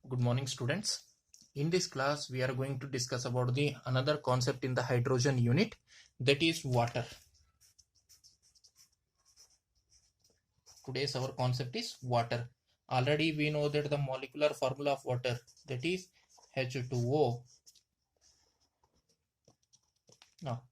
Good morning, students. In this class, we are going to discuss about the another concept in the hydrogen unit, that is water. Today's our concept is water. Already we know that the molecular formula of water, that is H2O. Now,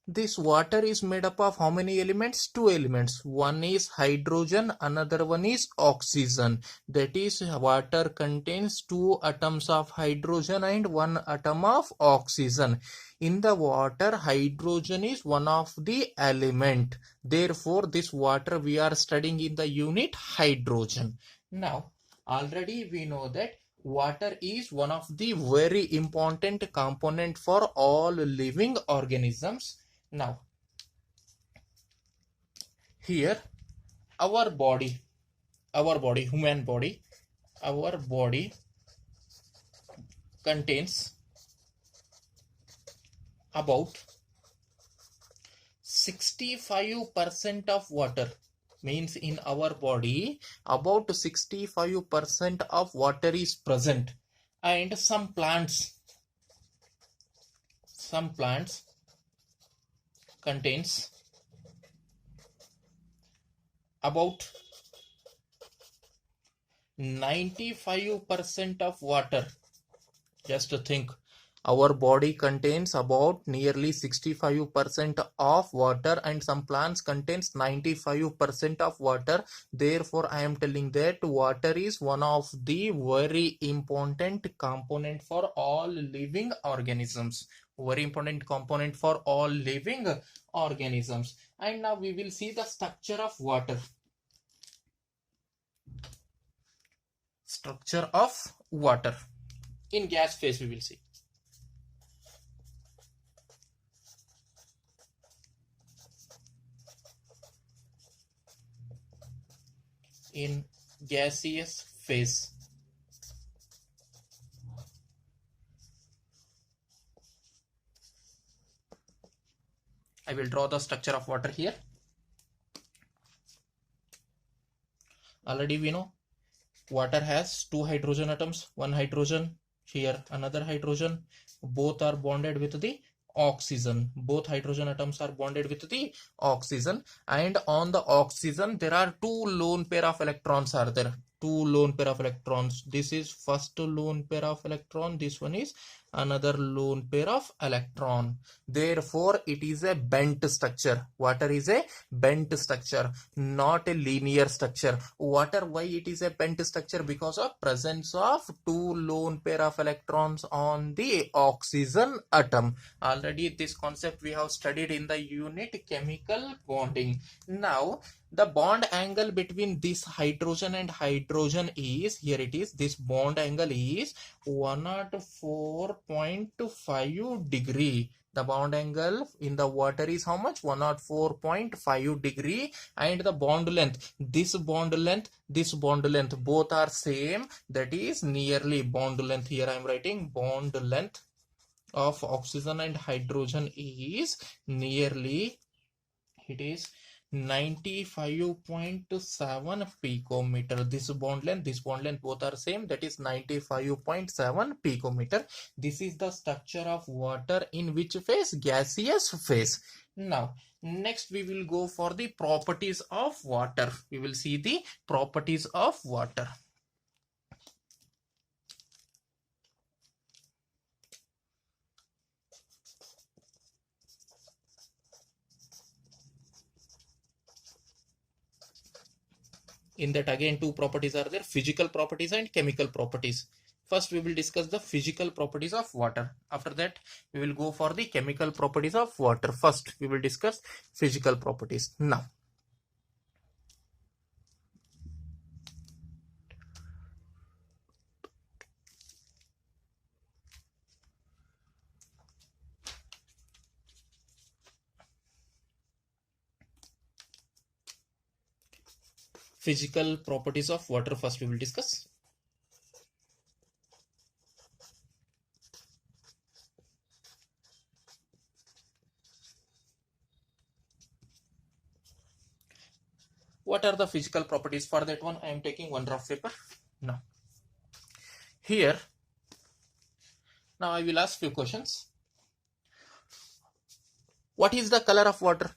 this water is made up of how many elements? Two elements. One is hydrogen, another one is oxygen. That is, water contains two atoms of hydrogen and one atom of oxygen. In the water, hydrogen is one of the element. Therefore, this water we are studying in the unit hydrogen. Now, already we know that water is one of the very important component for all living organisms. Now, here our body, human body, our body contains about 65% of water. Means in our body, about 65% of water is present, and some plants contains about 95% of water. Just to think, our body contains about nearly 65% of water and some plants contains 95% of water. Therefore, I am telling that water is one of the very important component for all living organisms. Very important component for all living organisms. And now we will see the structure of water. Structure of water. In gas phase we will see. In gaseous phase, I will draw the structure of water here. Already we know water has two hydrogen atoms, one hydrogen, here another hydrogen, both are bonded with the oxygen. Both hydrogen atoms are bonded with the oxygen, and on the oxygen there are two lone pair of electrons are there. Two lone pair of electrons. This is first lone pair of electron, this one is another lone pair of electron. Therefore, it is a bent structure. Water is a bent structure, not a linear structure. Water, why it is a bent structure? Because of presence of two lone pair of electrons on the oxygen atom. Already this concept we have studied in the unit chemical bonding. Now, the bond angle between this hydrogen and hydrogen is, here it is, this bond angle is 104.5 degree. The bond angle in the water is how much? 104.5 degree. And the bond length, this bond length, both are same. That is nearly bond length. Here I am writing bond length of oxygen and hydrogen is nearly, it is 95.7 picometer. This bond length both are same, that is 95.7 picometer. This is the structure of water in which phase? Gaseous phase. Now, next we will go for the properties of water. We will see the properties of water. In that again two properties are there, physical properties and chemical properties. First we will discuss the physical properties of water. After that we will go for the chemical properties of water. First we will discuss physical properties. Now, physical properties of water first we will discuss. What are the physical properties? For that one I am taking one rough paper. Now, Here, now I will ask few questions. What is the color of water?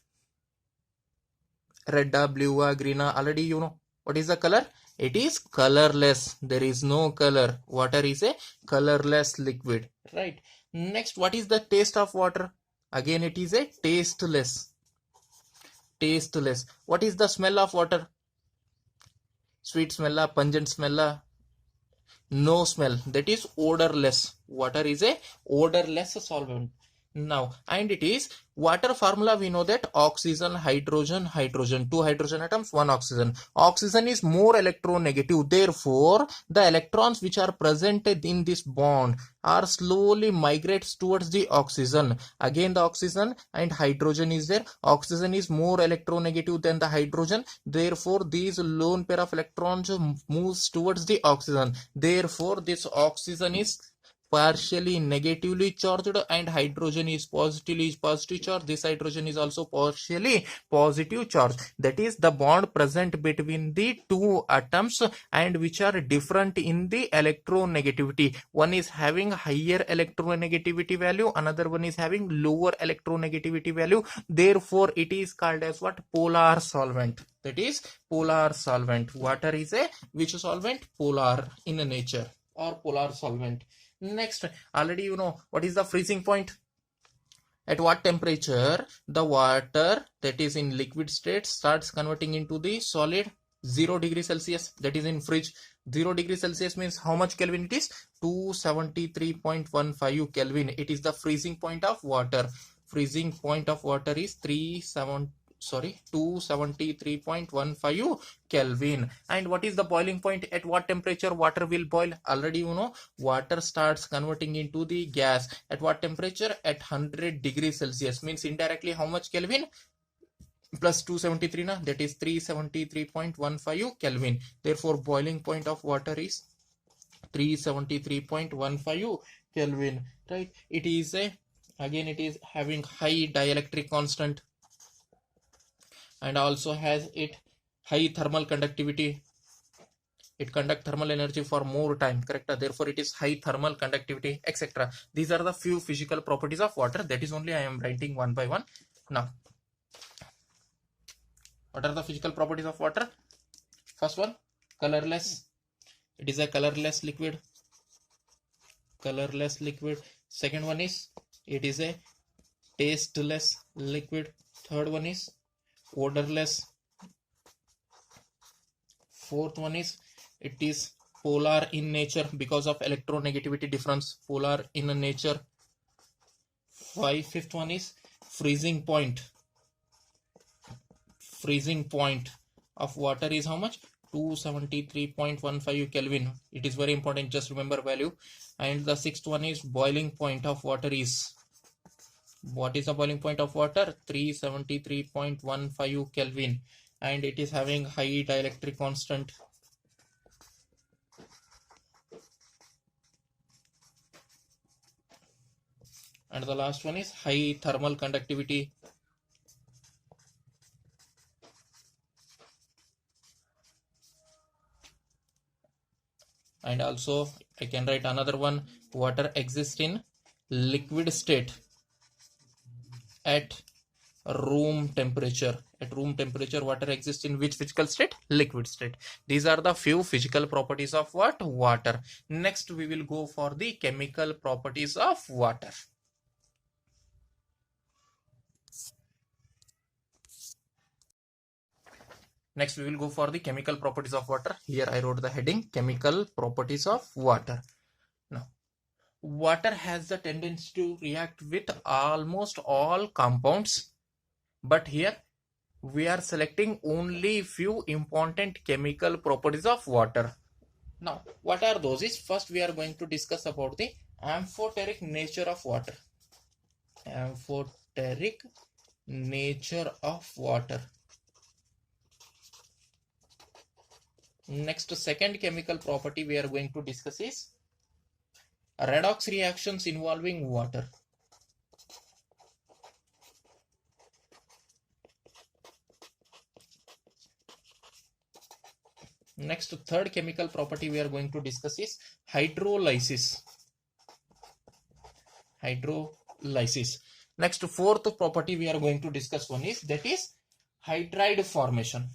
Red, blue, green, already you know. What is the color? It is colorless. There is no color. Water is a colorless liquid, right? Next, what is the taste of water? Again, it is a tasteless. Tasteless. What is the smell of water? Sweet smell, pungent smell, no smell. That is odorless. Water is a odorless solvent. Now, and it is water formula. We know that oxygen, hydrogen, hydrogen, two hydrogen atoms, one oxygen. Oxygen is more electronegative. Therefore, the electrons which are presented in this bond are slowly migrates towards the oxygen. Again, the oxygen and hydrogen is there. Oxygen is more electronegative than the hydrogen. Therefore, these lone pair of electrons moves towards the oxygen. Therefore, this oxygen is partially negatively charged and hydrogen is positive charge. This hydrogen is also partially positive charge. That is the bond present between the two atoms and which are different in the electronegativity. One is having higher electronegativity value, another one is having lower electronegativity value. Therefore, it is called as what? Polar solvent. That is polar solvent. Water is a which solvent? Polar in nature or polar solvent. Next, already you know what is the freezing point. At what temperature the water that is in liquid state starts converting into the solid? 0 degrees Celsius. That is in fridge. 0 degrees Celsius means how much Kelvin it is? 273.15 Kelvin. It is the freezing point of water. Freezing point of water is 273.15 Kelvin. And what is the boiling point? At what temperature water will boil? Already you know, water starts converting into the gas. At what temperature? At 100 degrees Celsius. Means indirectly how much Kelvin? Plus 273 na, that is 373.15 Kelvin. Therefore, boiling point of water is 373.15 Kelvin, right? It is a, again it is having high dielectric constant and also has it high thermal conductivity. It conduct thermal energy for more time, correct? Therefore, it is high thermal conductivity, etc. These are the few physical properties of water. That is only I am writing one by one. Now, what are the physical properties of water? First one, colorless. It is a colorless liquid. Colorless liquid. Second one is it is a tasteless liquid. Third one is odorless. Fourth one is it is polar in nature because of electronegativity difference. Polar in nature. Fifth one is freezing point. Freezing point of water is how much? 273.15 Kelvin. It is very important, just remember value. And the sixth one is boiling point of water is, what is the boiling point of water? 373.15 Kelvin. And it is having high dielectric constant. And the last one is high thermal conductivity. And also I can write another one. Water exists in liquid state at room temperature. At room temperature, water exists in which physical state? Liquid state. These are the few physical properties of what? Water. Next, we will go for the chemical properties of water. Next, we will go for the chemical properties of water. Here I wrote the heading, chemical properties of water. Now, water has the tendency to react with almost all compounds, but here we are selecting only few important chemical properties of water. Now, what are those? Is first we are going to discuss about the amphoteric nature of water. Amphoteric nature of water. Next, second chemical property we are going to discuss is redox reactions involving water. Next, third chemical property we are going to discuss is hydrolysis. Hydrolysis. Next, fourth property we are going to discuss one is, that is hydride formation.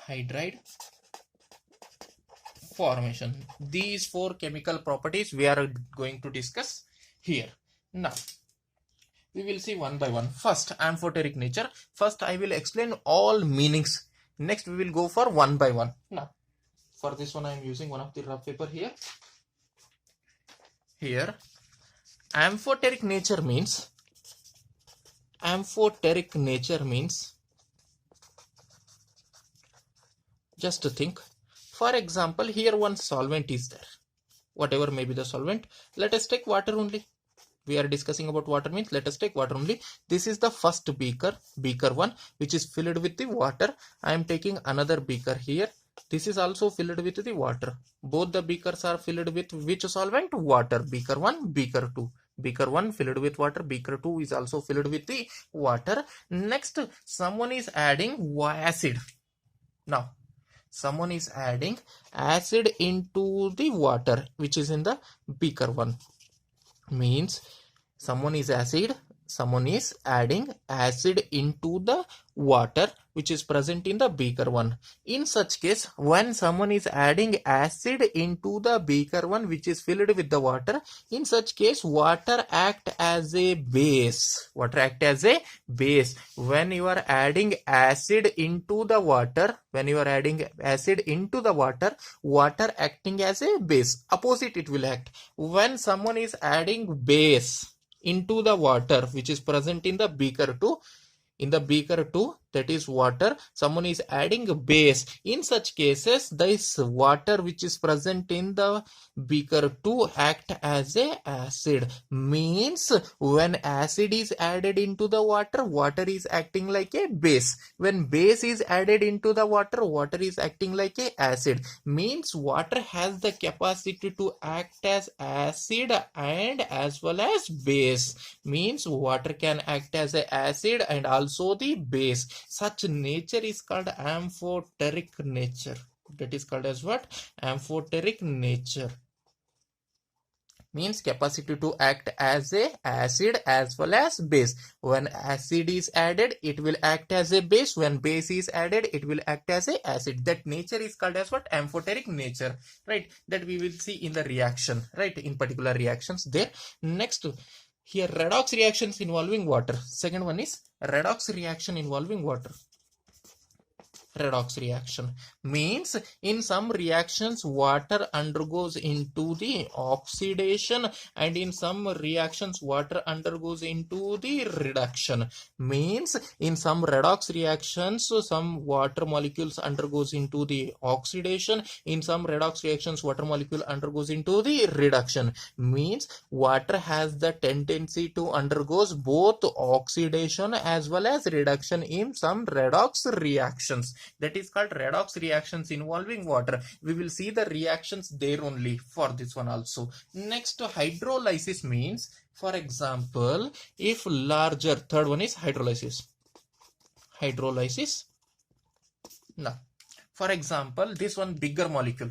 Hydride formation. These four chemical properties we are going to discuss here. Now, we will see one by one. First, amphoteric nature. First, I will explain all meanings. Next, we will go for one by one. Now, for this one, I am using one of the rough paper here. Here, amphoteric nature means, just to think. For example, here one solvent is there. Whatever may be the solvent. Let us take water only. We are discussing about water means let us take water only. This is the first beaker 1, which is filled with the water. I am taking another beaker here. This is also filled with the water. Both the beakers are filled with which solvent? Water. Beaker 1, beaker 2. Beaker 1 filled with water. Beaker 2 is also filled with the water. Next, someone is adding acid. Now, someone is adding acid into the water, which is in the beaker 1. Means someone is adding acid into the water which is present in the beaker 1. In such case, when someone is adding acid into the beaker 1 which is filled with the water, in such case water act as a base. Water act as a base. When you are adding acid into the water, water acting as a base. Opposite it will act. When someone is adding base into the water which is present in the beaker 2, that is water, someone is adding base. In such cases, this water which is present in the beaker 2 act as a acid. Means when acid is added into the water, water is acting like a base. When base is added into the water, water is acting like a acid. Means water has the capacity to act as acid and as well as base. Means water can act as a acid and also the base. Such nature is called amphoteric nature. That is called as what? Amphoteric nature. Means capacity to act as a acid as well as base. When acid is added, it will act as a base. When base is added, it will act as a acid. That nature is called as what? Amphoteric nature. Right? That we will see in the reaction. Right? In particular reactions there. Next, here redox reactions involving water. Second one is redox reaction involving water. Redox reaction means in some reactions water undergoes into the oxidation, and in some reactions water undergoes into the reduction. Means in some redox reactions some water molecules undergoes into the oxidation, in some redox reactions water molecule undergoes into the reduction. Means water has the tendency to undergoes both oxidation as well as reduction in some redox reactions. That is called redox reactions involving water. We will see the reactions there only for this one also. Next, hydrolysis means, for example, if larger, third one is hydrolysis. Hydrolysis. Now, for example, this one bigger molecule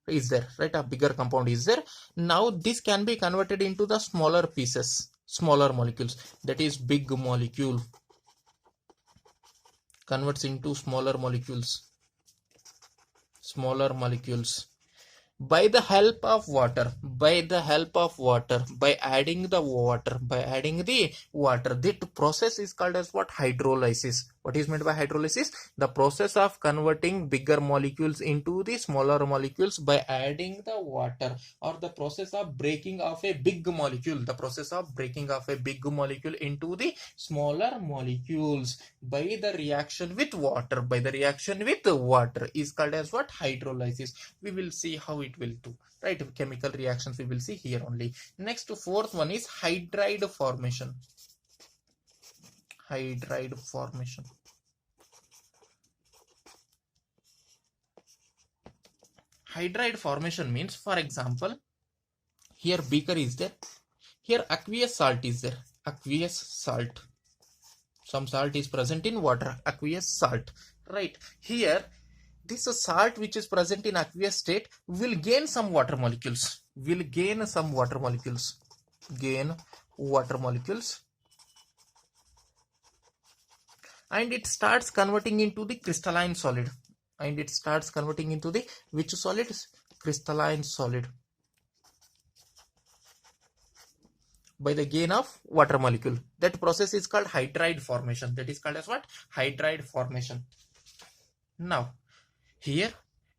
is there, right? A bigger compound is there. Now this can be converted into the smaller pieces, smaller molecules. That is big molecule converts into smaller molecules by the help of water, by adding the water. That process is called as what? Hydrolysis. What is meant by hydrolysis? The process of converting bigger molecules into the smaller molecules by adding the water, or the process of breaking of a big molecule, into the smaller molecules by the reaction with water, is called as what? Hydrolysis. We will see how it will do, right? Chemical reactions we will see here only. Next, fourth one is hydride formation. Hydride formation means, for example, here beaker is there, here aqueous salt is there. aqueous salt. Some salt is present in water, aqueous salt, right? Here, this salt which is present in aqueous state will gain some water molecules, gain water molecules, and it starts converting into the crystalline solid, which solid? Crystalline solid, by the gain of water molecule. That process is called hydride formation. That is called as what? Hydride formation. Now, here,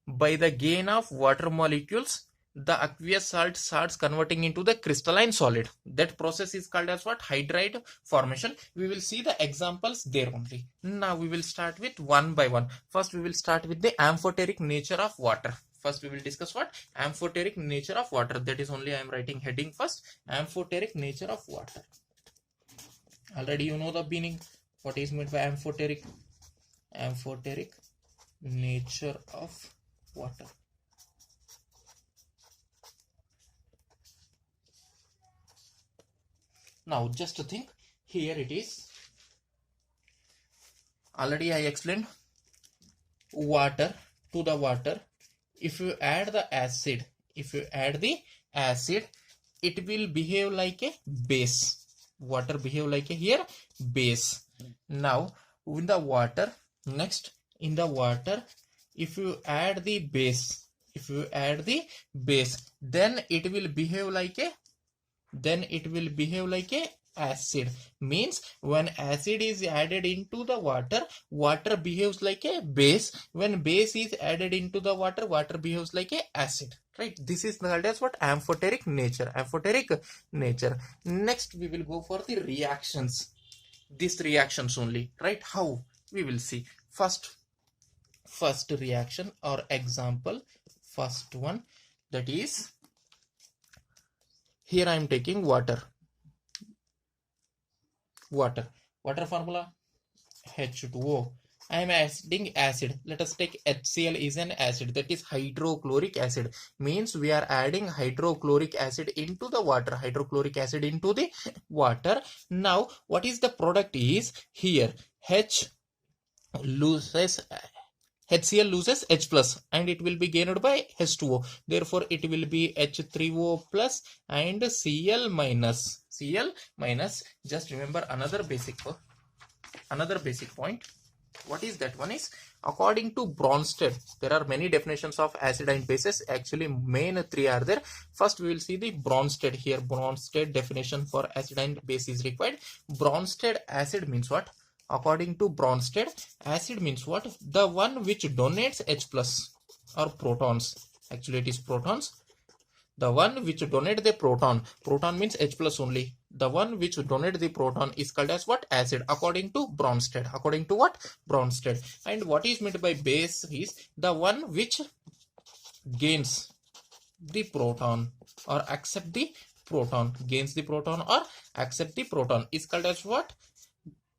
by the gain of water molecules, the aqueous salt starts converting into the crystalline solid. That process is called as what? Hydride formation. We will see the examples there only. Now we will start with one by one. First we will start with the amphoteric nature of water. First we will discuss what? Amphoteric nature of water. That is only I am writing heading first. Amphoteric nature of water. Already you know the meaning. What is meant by amphoteric? Amphoteric nature of water. Now just to think, here it is. Already I explained, water, to the water, if you add the acid, it will behave like a base. Water behave like a here base. Now in the water, next in the water, if you add the base, then it will behave like a acid. Means when acid is added into the water, water behaves like a base. When base is added into the water, water behaves like a acid, right? This is called as what? Amphoteric nature. Next we will go for the reactions. These reactions only, right? How? We will see. First reaction or example, first one, that is, here I am taking water formula H2O. I am adding acid. Let us take HCl is an acid, that is hydrochloric acid. Means we are adding hydrochloric acid into the water. Now what is the product is here? HCl loses H plus and it will be gained by H2O. Therefore, it will be H3O plus and Cl minus. Just remember another basic point. What is that one is? According to Bronsted, there are many definitions of acid and bases. Actually, main three are there. First, we will see the Bronsted here. Bronsted definition for acid and base is required. Bronsted acid means what? According to Bronsted, acid means what? The one which donates H plus or protons. Actually, it is protons. The one which donate the proton. Proton means H plus only. The one which donate the proton is called as what? Acid. According to Bronsted. According to what? Bronsted. And what is meant by base is the one which gains the proton or accept the proton. Gains the proton or accept the proton is called as what?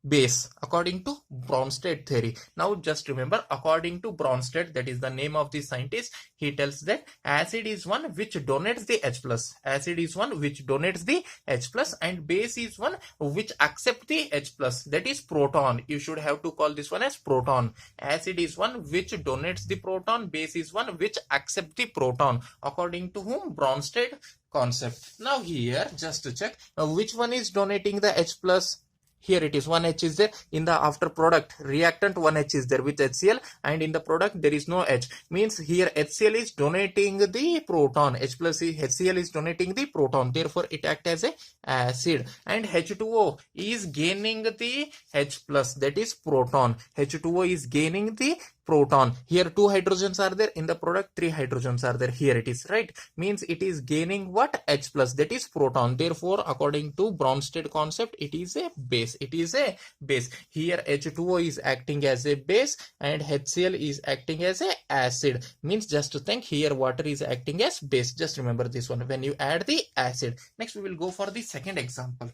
Base, according to Bronsted theory. Now just remember, according to Bronsted, that is the name of the scientist, he tells that acid is one which donates the H plus. And base is one which accepts the H plus, that is proton. You should have to call this one as proton. Acid is one which donates the proton, base is one which accepts the proton. According to whom? Bronsted concept. Now here, just to check, which one is donating the H plus? Here it is, 1H is there. In the after product reactant, 1H is there with HCl, and in the product there is no H. Means here HCl is donating the proton. H plus HCl is donating the proton. Therefore it acts as a acid. And H2O is gaining the H plus, that is proton. H2O is gaining the proton. Here 2 hydrogens are there. In the product 3 hydrogens are there. Here it is, right? Means it is gaining what? H plus, that is proton. Therefore according to Bronsted concept, it is a base. Here H2O is acting as a base and HCl is acting as a acid. Means just to think, here water is acting as base. Just remember this one when you add the acid. Next we will go for the second example.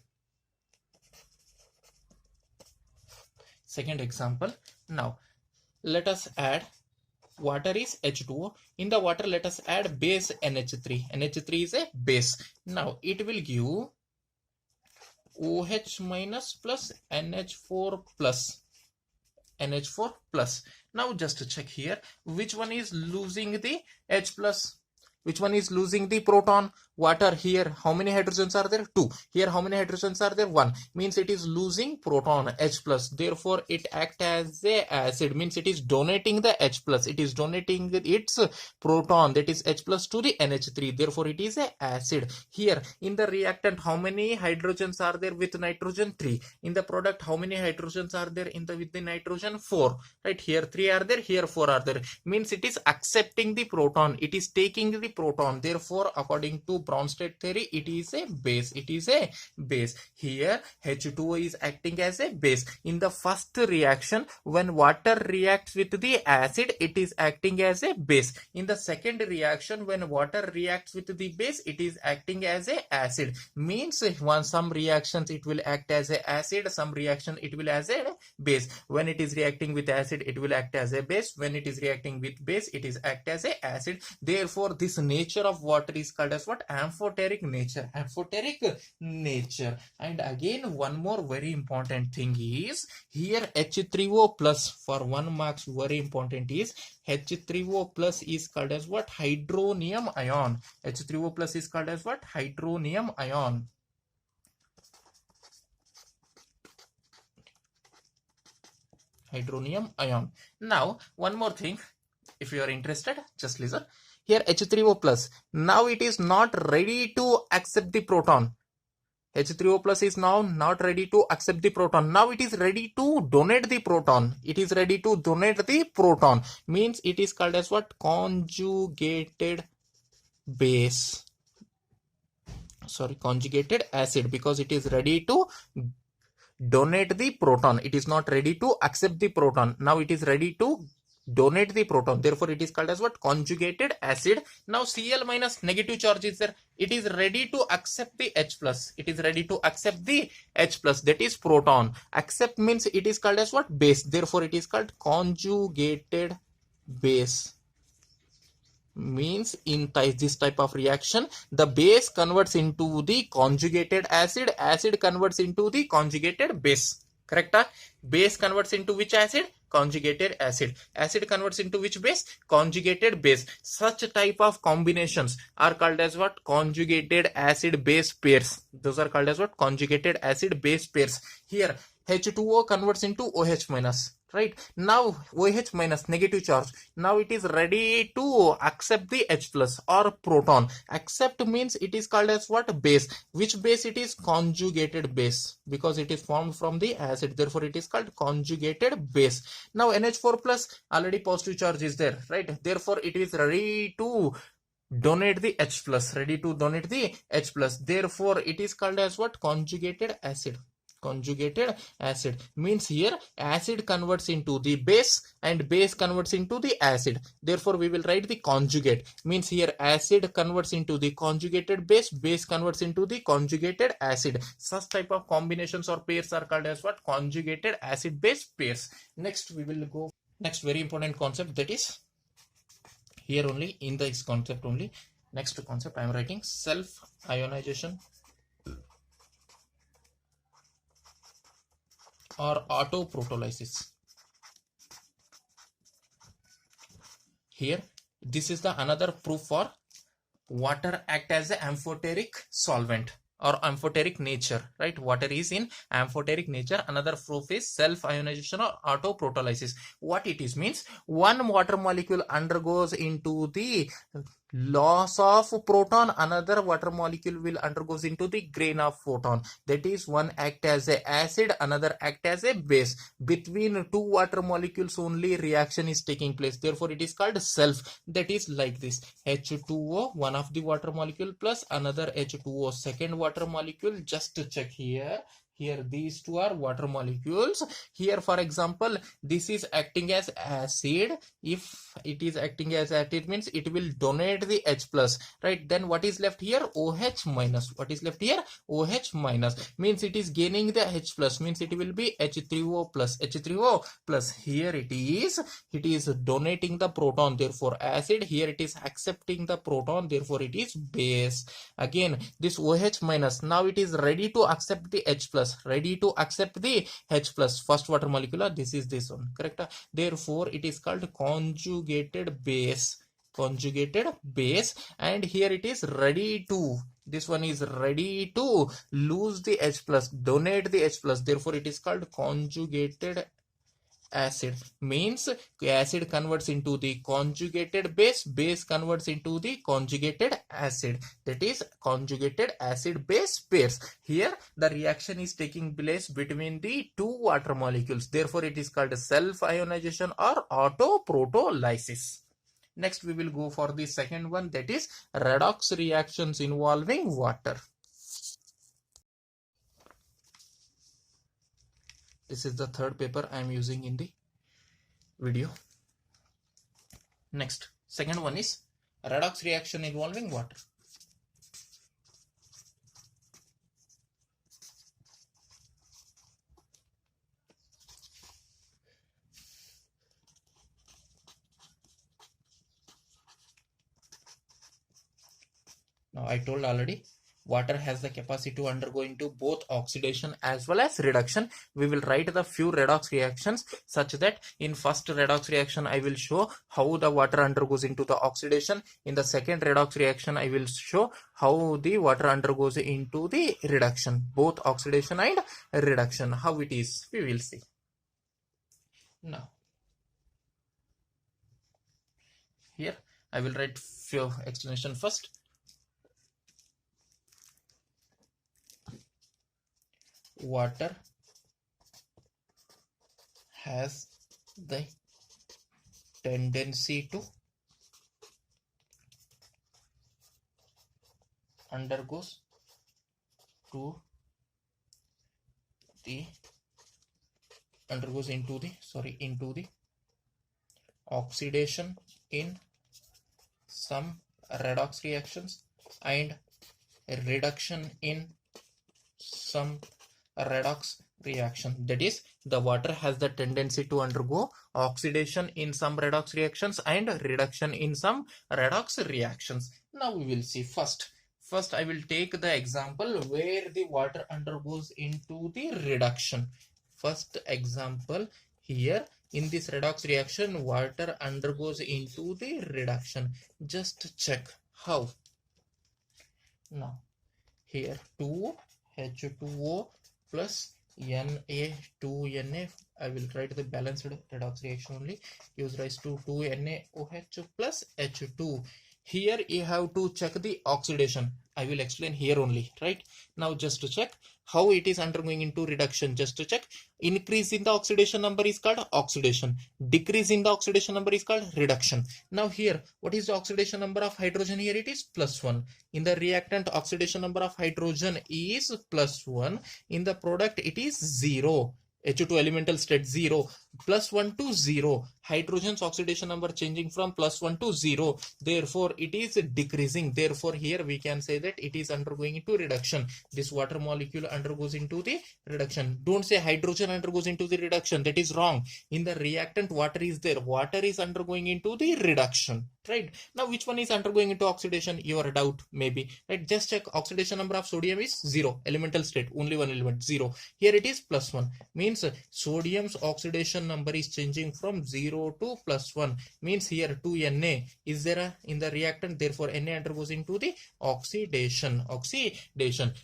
Now let us add, water is H2O. In the water let us add base NH3. NH3 is a base. Now it will give OH minus plus NH4 plus. NH4 plus. Now just check here, which one is losing the H plus? Which one is losing the proton? Water. Here how many hydrogens are there? 2. Here how many hydrogens are there? 1. Means it is losing proton, H plus. Therefore it acts as a acid, means it is donating the H plus. It is donating its proton, that is H plus, to the NH3. Therefore it is a acid. Here in the reactant, how many hydrogens are there with nitrogen? 3. In the product, how many hydrogens are there with the nitrogen? 4. Right, here 3 are there, here 4 are there. Means it is accepting the proton, it is taking the proton. Therefore according to Bronsted theory, it is a base. It is a base. Here H2O is acting as a base. In the first reaction, when water reacts with the acid, it is acting as a base. In the second reaction, when water reacts with the base, it is acting as a acid. Means some reactions it will act as a acid, some reaction it will as a base. When it is reacting with acid, it will act as a base. When it is reacting with base, it is act as a acid. Therefore this nature of water is called as what? Amphoteric nature. Amphoteric nature. And again, one more very important thing is here H3O plus, for 1 marks, very important is H3O plus is called as what? Hydronium ion. H3O plus is called as what? Hydronium ion. Hydronium ion. Now one more thing, if you are interested, just listen. Here H3O plus, now it is not ready to accept the proton. H3O plus is now not ready to accept the proton. Now it is ready to donate the proton. It is ready to donate the proton. Means it is called as what? Conjugated base. Sorry, conjugated acid, because it is ready to donate the proton. It is not ready to accept the proton. Now it is ready to donate the proton. Therefore it is called as what? Conjugated acid. Now Cl minus, negative charge is there. It is ready to accept the H plus. It is ready to accept the H plus, that is proton. Accept means it is called as what? Base. Therefore it is called conjugated base. Means in this type of reaction, the base converts into the conjugated acid, acid converts into the conjugated base. Correct? Base converts into which acid? Conjugated acid. Acid converts into which base? Conjugated base. Such type of combinations are called as what? Conjugated acid base pairs. Those are called as what? Conjugated acid base pairs. Here H2O converts into OH minus. Right, now OH minus, negative charge. Now it is ready to accept the H plus or proton. Accept means it is called as what? Base. Which base it is? Conjugated base, because it is formed from the acid. Therefore it is called conjugated base. Now NH4 plus, already positive charge is there, right? Therefore it is ready to donate the H plus. Ready to donate the H plus. Therefore it is called as what? Conjugated acid. Conjugated acid means here acid converts into the base and base converts into the acid. Therefore we will write the conjugate. Means here acid converts into the conjugated base, base converts into the conjugated acid. Such type of combinations or pairs are called as what? Conjugated acid base pairs. Next we will go next very important concept, that is here only in this concept only. Next concept I am writing self ionization or autoprotolysis. Here this is the another proof for water act as an amphoteric solvent or amphoteric nature, right? Water is in amphoteric nature. Another proof is self ionization or autoprotolysis. What it is means, one water molecule undergoes into the loss of proton, another water molecule will undergoes into the gain of photon. That is, one act as a acid, another act as a base. Between two water molecules only reaction is taking place. Therefore it is called self. That is like this: H2O, one of the water molecule, plus another H2O, second water molecule. Just to check here, Here these two are water molecules. Here for example, this is acting as acid. If it is acting as acid means it will donate the H plus, right? Then what is left here? OH minus. What is left here? OH minus means it is gaining the H plus, means it will be H3O plus. H3O plus. Here it is donating the proton, therefore acid. Here it is accepting the proton, therefore it is base. Again this OH minus, now it is ready to accept the H plus, ready to accept the H plus. First water molecule, this is this one, correct? Therefore it is called conjugated base. Conjugated base. And here it is ready to, this one is ready to lose the H plus, donate the H plus, therefore it is called conjugated acid. Means acid converts into the conjugated base, base converts into the conjugated acid, that is conjugated acid base pairs. Here the reaction is taking place between the two water molecules, therefore it is called self ionization or autoprotolysis. Next we will go for the second one, that is redox reactions involving water. This is the third paper I am using in the video. Next, second one is redox reaction involving water. Now I told already, water has the capacity to undergo into both oxidation as well as reduction. We will write the few redox reactions such that in first redox reaction I will show how the water undergoes into the oxidation. In the second redox reaction I will show how the water undergoes into the reduction. Both oxidation and reduction, how it is, we will see. Now here I will write few explanation first. Water has the tendency to undergoes into the oxidation in some redox reactions and reduction in some redox reaction. That is, the water has the tendency to undergo oxidation in some redox reactions and reduction in some redox reactions. Now we will see first I will take the example where the water undergoes into the reduction. First example, here in this redox reaction water undergoes into the reduction. Just check how. Now here 2H2O plus Na2Na, I will write the balanced redox reaction only, gives rise to 2NaOH plus H2. Here you have to check the oxidation. I will explain here only, right? Now just to check how it is undergoing into reduction, just to check. Increase in the oxidation number is called oxidation. Decrease in the oxidation number is called reduction. Now here, what is the oxidation number of hydrogen? Here it is +1. In the reactant, oxidation number of hydrogen is +1. In the product, it is 0. H2 elemental state 0. +1 to 0. Hydrogen's oxidation number changing from +1 to 0. Therefore, it is decreasing. Therefore, here we can say that it is undergoing into reduction. This water molecule undergoes into the reduction. Don't say hydrogen undergoes into the reduction. That is wrong. In the reactant, water is there. Water is undergoing into the reduction. Right? Now, which one is undergoing into oxidation? Your doubt maybe. Right? Just check. Oxidation number of sodium is 0. Elemental state. Only one element. 0. Here it is +1. Means sodium's oxidation number is changing from 0 to +1. Means here 2Na is there in the reactant. Therefore, Na undergoes into the oxidation.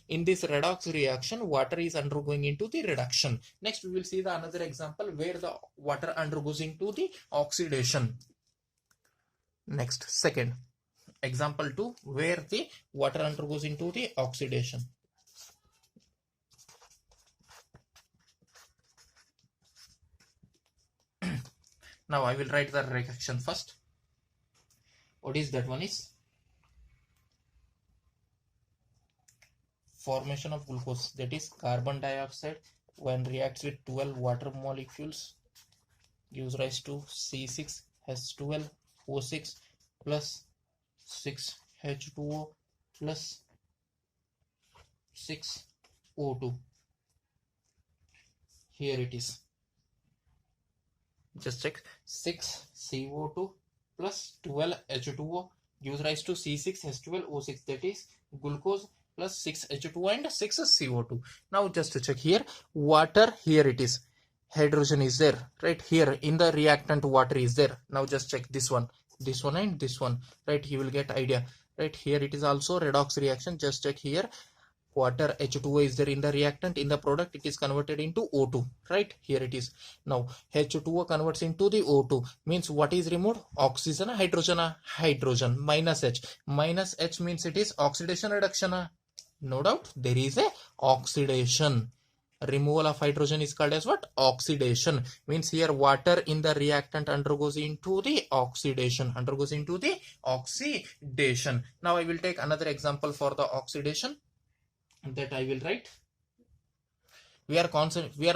In this redox reaction, water is undergoing into the reduction. Next, we will see the another example where the water undergoes into the oxidation. Next, second example 2, where the water undergoes into the oxidation. Now I will write the reaction first. What is that one is? formation of glucose, that is carbon dioxide, when reacts with 12 water molecules gives rise to C6H12O6 plus 6H2O plus 6O2. Here it is. Just check. 6CO2 plus 12H2O gives rise to C6H12O6, that is glucose plus 6H2O and 6CO2. Now just to check here, water, here it is, hydrogen is there, right? Here in the reactant water is there. Now just check this one and this one, right? You will get idea, right? Here it is also redox reaction. Just check here, water H2O is there in the reactant, in the product it is converted into O2, right? Here it is. Now H2O converts into the O2, means what is removed? Oxygen, hydrogen, minus H means it is oxidation reduction. No doubt there is a oxidation. Removal of hydrogen is called as what? Oxidation. Means here water in the reactant undergoes into the oxidation, Now I will take another example for the oxidation, that I will write. We are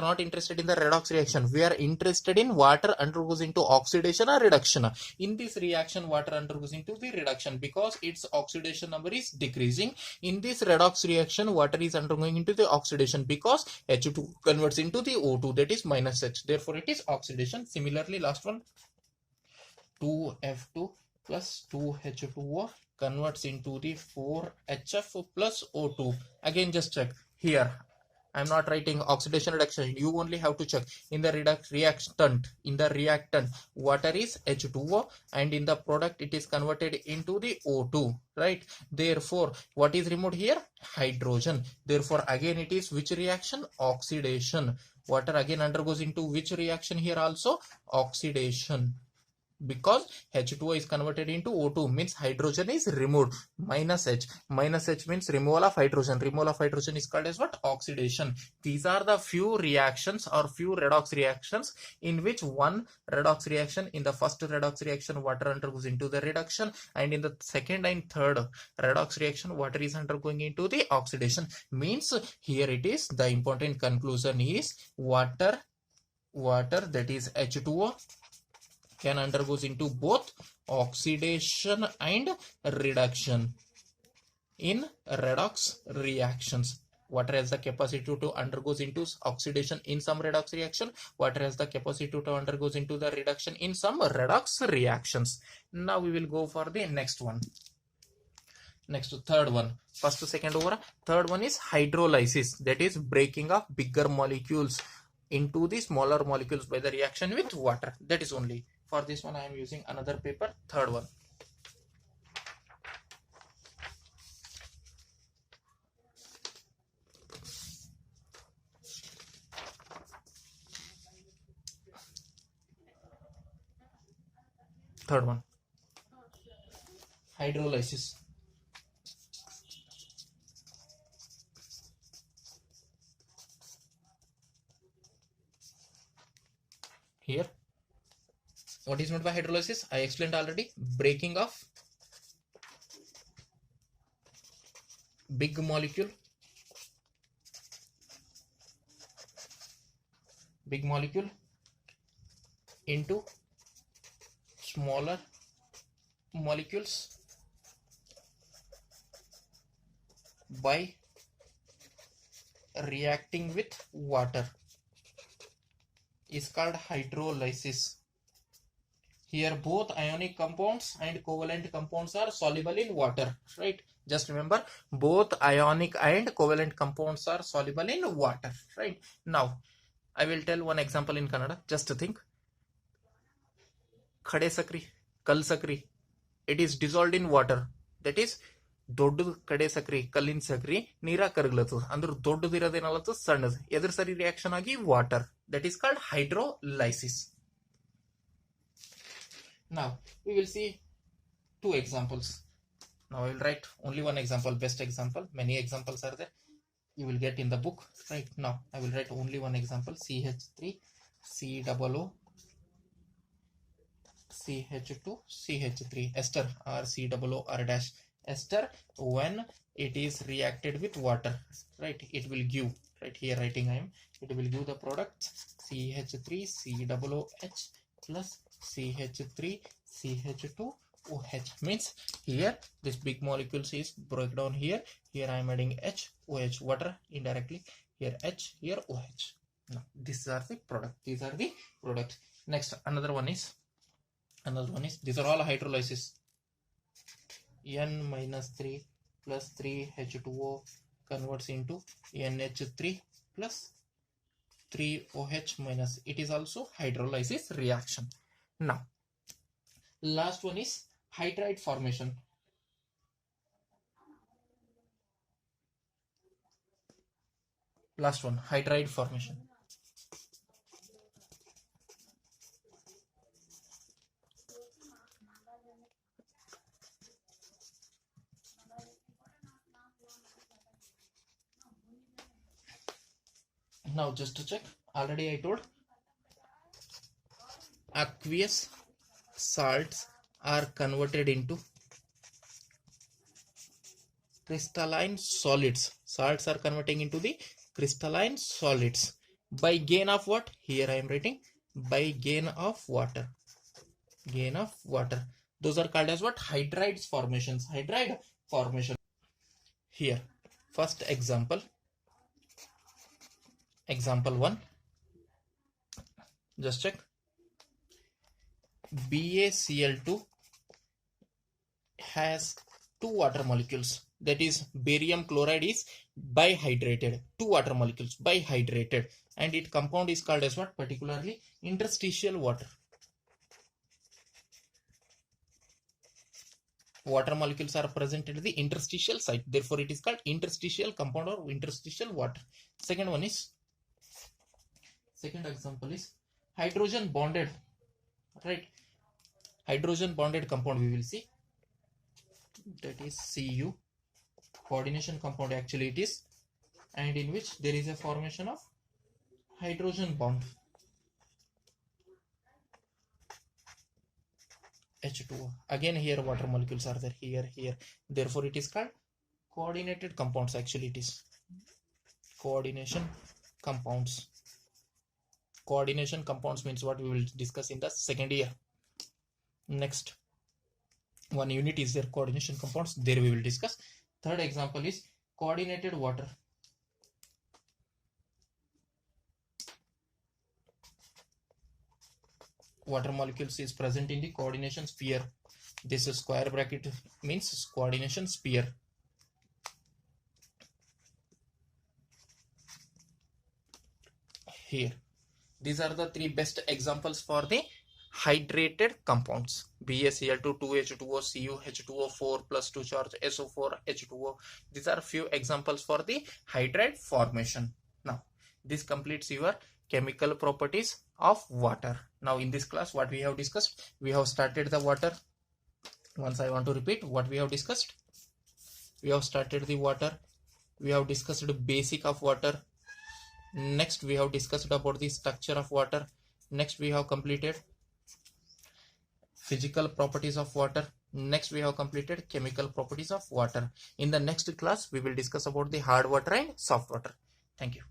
not interested in the redox reaction. We are interested in water undergoes into oxidation or reduction. In this reaction, water undergoes into the reduction because its oxidation number is decreasing. In this redox reaction, water is undergoing into the oxidation because H2 converts into the O2, that is minus H. Therefore, it is oxidation. Similarly, last one, 2F2 plus 2H2O converts into the 4HF plus O2. Again, just check here. I am not writing oxidation reduction. You only have to check in the reactant. In the reactant, water is H2O, and in the product it is converted into the O2, right? Therefore, what is removed here? Hydrogen. Therefore, again it is which reaction? Oxidation. Water again undergoes into which reaction here also? Oxidation. Because H2O is converted into O2, means hydrogen is removed, minus H means removal of hydrogen. Removal of hydrogen is called as what? Oxidation. These are the few reactions or few redox reactions in which one redox reaction, in the first redox reaction water undergoes into the reduction, and in the second and third redox reaction water is undergoing into the oxidation. Means here it is, the important conclusion is water that is H2O can undergoes into both oxidation and reduction in redox reactions. Water has the capacity to undergoes into oxidation in some redox reaction. Water has the capacity to undergoes into the reduction in some redox reactions. Now we will go for the next one. Next, third one. First to second over. Third one is hydrolysis, that is breaking of bigger molecules into the smaller molecules by the reaction with water. That is only. For this one, I am using another paper, third one. Third one, hydrolysis. Here, what is meant by hydrolysis? I explained already. Breaking of big molecule into smaller molecules by reacting with water is called hydrolysis. Here both ionic compounds and covalent compounds are soluble in water, right? Just remember, both ionic and covalent compounds are soluble in water, right? Now, I will tell one example in Kannada. Just to think. Khade sakri, kal sakri, it is dissolved in water. That is, ದೊಡ್ಡದು ಕಡೆ ಸಕ್ರಿ, ಕಲ್ಲಿನ ಸಕ್ರಿ ನೀರಾಗ ಕರಗ್ಲತ್ತದ ಅಂದ್ರೆ ದೊಡ್ಡದಿರೋದೇನಲ್ಲತ್ತ ಸಣ್ಣದು. ಎದ್ರ ಸರಿ ರಿಯಾಕ್ಷನ್ ಆಗಿ water. That is called hydrolysis. Now we will see two examples. Now I will write only one example, best example. Many examples are there. You will get in the book. Right now I will write only one example. CH3 COO CH2 CH3 ester or COO R dash ester when it is reacted with water, right? It will give, right here writing I am, it will give the product CH3COOH plus CH3CH2OH. Means here this big molecules is broke down here. Here I am adding H, OH, water indirectly. Here H, here OH. Now these are the product. These are the products. Next another one is these are all hydrolysis. N-3 plus 3H2O converts into NH3 plus 3OH minus. It is also hydrolysis reaction. Now last one is hydride formation. Last one, hydride formation. Now just to check, already I told aqueous salts are converted into crystalline solids. Salts are converting into the crystalline solids by gain of what? Here I am writing by gain of water. Gain of water. Those are called as what? Hydrides formations. Hydride formation. Here, first example. Example 1. Just check. BaCl2 has 2 water molecules. That is, barium chloride is bihydrated. 2 water molecules bihydrated, and its compound is called as what? Particularly interstitial water. Water molecules are present at the interstitial site. Therefore, it is called interstitial compound or interstitial water. Second example is hydrogen bonded, right? Hydrogen bonded compound we will see. That is Cu. Coordination compound actually it is, and in which there is a formation of hydrogen bond. H2O. Again here water molecules are there, here. Therefore it is called coordinated compounds. Actually it is coordination compounds. Coordination compounds means what we will discuss in the second year. Next one unit is there, coordination compounds. There we will discuss. Third example is coordinated water. Water molecules is present in the coordination sphere. This is square bracket means coordination sphere. Here, these are the 3 best examples for the hydrated compounds. BaCl2, 2H2O, Cu, H2O, 4 plus 2 charge, SO4, H2O. These are few examples for the hydride formation. Now, this completes your chemical properties of water. Now, in this class, what we have discussed, we have started the water. Once I want to repeat what we have discussed. We have started the water. We have discussed the basic of water. Next, we have discussed about the structure of water. Next, we have completed physical properties of water. Next, we have completed chemical properties of water. In the next class, we will discuss about the hard water and soft water. Thank you.